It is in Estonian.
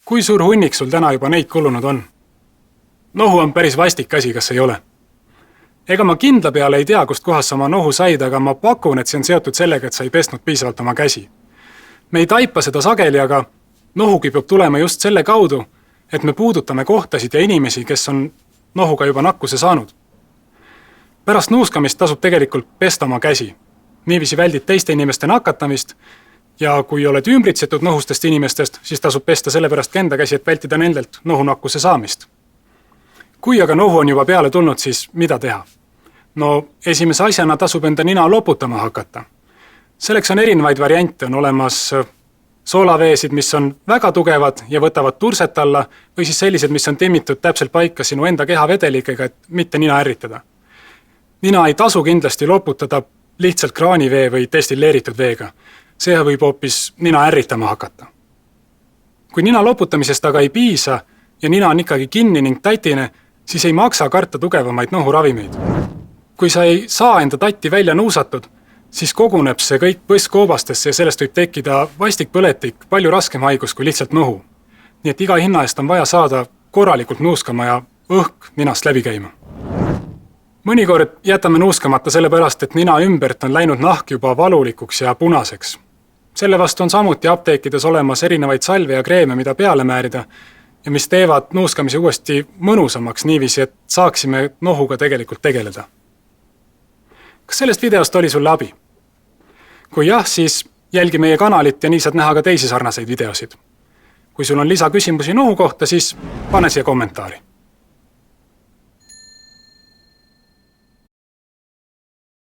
Kui suur hunnik sul täna juba neid kulunud on? Nohu on päris vastik asi, kas ei ole? Ega ma kindla peale ei tea, kust kohas sa oma nohu said, aga ma pakun, et see on seotud sellega, et sa ei pestnud piisavalt oma käsi. Me ei taipa seda sageli, aga nohu kipub tulema just selle kaudu, et me puudutame kohtasid ja inimesi, kes on nohuga juba nakkuse saanud. Pärast nuuskamist tasub tegelikult pesta oma käsi. Niiviisi väldid teiste inimeste nakatamist ja kui oled ümbritsetud nohustest inimestest, siis tasub pesta sellepärast enda käsi, et vältida nendelt nohunakkuse saamist. Kui aga nohu on juba peale tulnud, siis mida teha? No esimese asjana tasub enda nina loputama hakata. Selleks on erinevaid variante, on olemas soolaveesid, mis on väga tugevad ja võtavad turset alla, või siis sellised, mis on timmitud täpselt paika sinu enda keha vedelikega, et mitte nina ärritada. Nina ei tasu kindlasti loputada lihtsalt kraanivee või destilleeritud veega. See võib hoopis nina ärritama hakata. Kui nina loputamisest aga ei piisa ja nina on ikkagi kinni ning tatine, siis ei maksa karta tugevamaid nohuravimeid. Kui sa ei saa enda tatti välja nuusatud, siis koguneb see kõik põskkoobastesse ja sellest võib tekkida vastik põletik, palju raskem haigus kui lihtsalt nohu. Nii et iga hinna eest on vaja saada korralikult nuuskama ja õhk ninast läbi käima. Mõnikord jätame nuuskamata sellepärast, et nina ümbert on läinud nahk juba valulikuks ja punaseks. Selle vastu on samuti apteekides olemas erinevaid salve ja kreeme, mida peale määrida ja mis teevad nuuskamise uuesti mõnusamaks niiviisi, et saaksime nohuga tegelikult tegeleda. Kas sellest videost oli sulle abi? Kui jah, siis jälgi meie kanalit ja nii saad näha ka teisi sarnaseid videosid. Kui sul on lisaküsimusi nohu kohta, siis pane siia kommentaari.